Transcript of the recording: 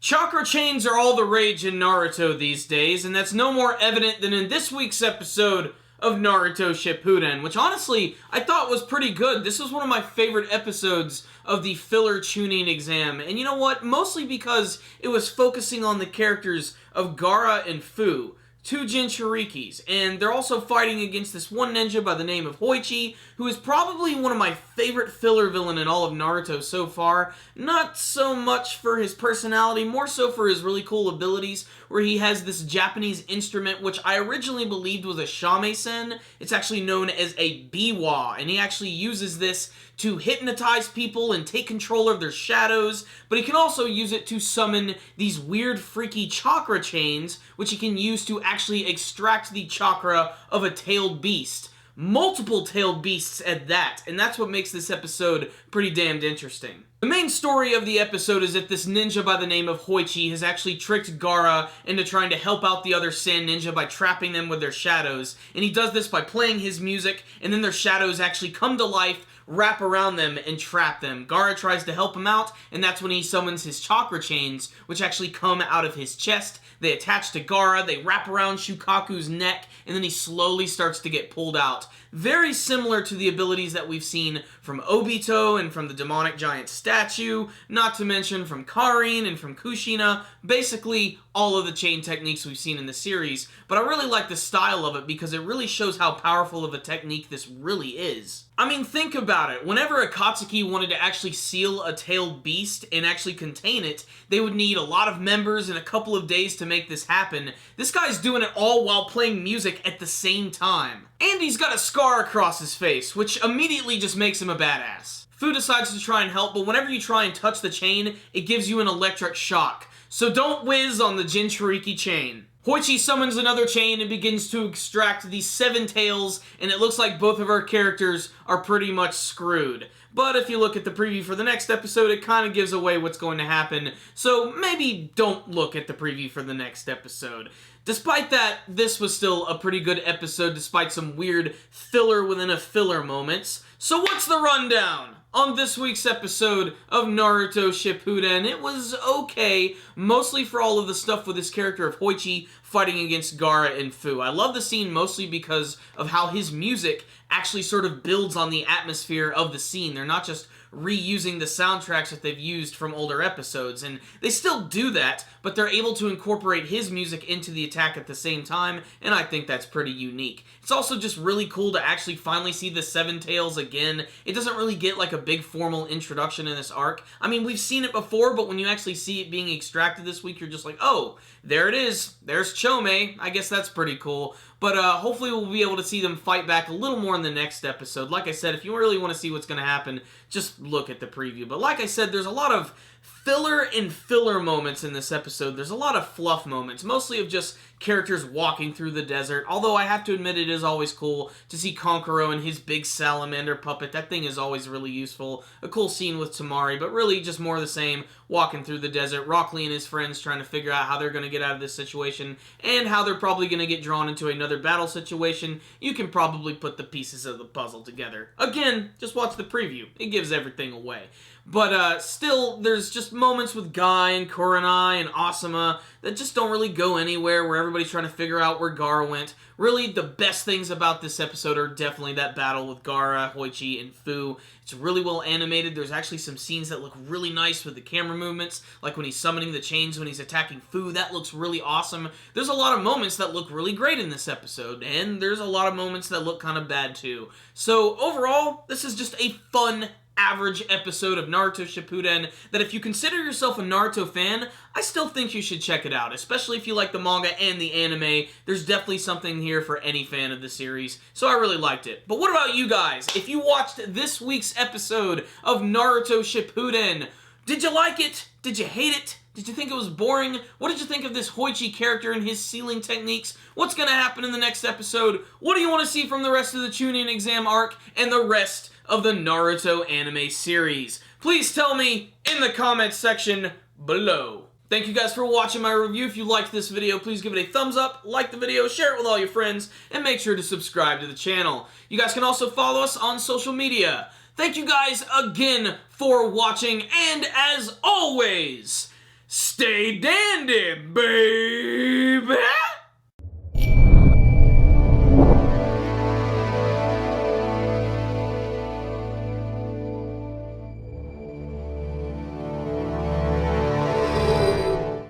Chakra chains are all the rage in Naruto these days, and that's no more evident than in this week's episode of Naruto Shippuden, which honestly, I thought was pretty good. This was one of my favorite episodes of the filler tuning exam, and you know what? Mostly because it was focusing on the characters of Gaara and Fu, two Jinchurikis, and they're also fighting against this one ninja by the name of Hoichi, who is probably one of my favorite filler villain in all of Naruto so far. Not so much for his personality, more so for his really cool abilities, where he has this Japanese instrument, which I originally believed was a shamisen. It's actually known as a biwa, and he actually uses this to hypnotize people and take control of their shadows, but he can also use it to summon these weird, freaky chakra chains, which he can use to actually extract the chakra of a tailed beast. Multiple tailed beasts at that, and that's what makes this episode pretty damned interesting. The main story of the episode is that this ninja by the name of Hoichi has actually tricked Gaara into trying to help out the other sand ninja by trapping them with their shadows, and he does this by playing his music, and then their shadows actually come to life, wrap around them, and trap them. Gaara tries to help him out, and that's when he summons his chakra chains, which actually come out of his chest. They attach to Gaara, they wrap around Shukaku's neck, and then he slowly starts to get pulled out. Very similar to the abilities that we've seen from Obito and from the demonic giant statue, not to mention from Karin and from Kushina, basically all of the chain techniques we've seen in the series, but I really like the style of it because it really shows how powerful of a technique this really is. I mean, think about it. Whenever Akatsuki wanted to actually seal a tailed beast and actually contain it, they would need a lot of members and a couple of days to make this happen. This guy's doing it all while playing music at the same time. And he's got a scar across his face, which immediately just makes him a badass. Fu decides to try and help, but whenever you try and touch the chain, it gives you an electric shock. So don't whiz on the Jinchuriki chain. Hoichi summons another chain and begins to extract these 7 tails, and it looks like both of our characters are pretty much screwed. But if you look at the preview for the next episode, it kind of gives away what's going to happen, so maybe don't look at the preview for the next episode. Despite that, this was still a pretty good episode despite some weird filler within a filler moments. So what's the rundown? On this week's episode of Naruto Shippuden, it was okay, mostly for all of the stuff with this character of Hoichi fighting against Gaara and Fu. I love the scene mostly because of how his music actually sort of builds on the atmosphere of the scene. They're not just reusing the soundtracks that they've used from older episodes, and they still do that, but they're able to incorporate his music into the attack at the same time, and I think that's pretty unique. It's also just really cool to actually finally see the 7 tails again. It doesn't really get like a big formal introduction in this arc. I mean, we've seen it before, but when you actually see it being extracted this week, you're just like, oh, there it is. There's Chome. I guess that's pretty cool. But hopefully we'll be able to see them fight back a little more in the next episode. Like I said, if you really want to see what's going to happen, just look at the preview. But like I said, there's a lot of filler and filler moments in this episode. There's a lot of fluff moments, mostly of just characters walking through the desert. Although I have to admit it is always cool to see Konkoro and his big salamander puppet. That thing is always really useful. A cool scene with Tamari, but really just more of the same, walking through the desert. Rock Lee and his friends trying to figure out how they're going to get out of this situation and how they're probably going to get drawn into another battle situation. You can probably put the pieces of the puzzle together. Again, just watch the preview. It gives everything away. But still, there's just moments with Guy and Kurenai and Asuma that just don't really go anywhere, where everybody's trying to figure out where Gaara went. Really, the best things about this episode are definitely that battle with Gaara, Hoichi, and Fu. It's really well animated. There's actually some scenes that look really nice with the camera movements, like when he's summoning the chains when he's attacking Fu. That looks really awesome. There's a lot of moments that look really great in this episode, and there's a lot of moments that look kind of bad too. So overall, this is just a fun, average episode of Naruto Shippuden that if you consider yourself a Naruto fan, I still think you should check it out, especially if you like the manga and the anime. There's definitely something here for any fan of the series, so I really liked it. But what about you guys? If you watched this week's episode of Naruto Shippuden, did you like it? Did you hate it? Did you think it was boring? What did you think of this Hoichi character and his sealing techniques? What's going to happen in the next episode? What do you want to see from the rest of the Chunin exam arc and the rest of the Naruto anime series? Please tell me in the comments section below. Thank you guys for watching my review. If you liked this video, please give it a thumbs up, like the video, share it with all your friends, and make sure to subscribe to the channel. You guys can also follow us on social media. Thank you guys again for watching, and as always, stay dandy, baby!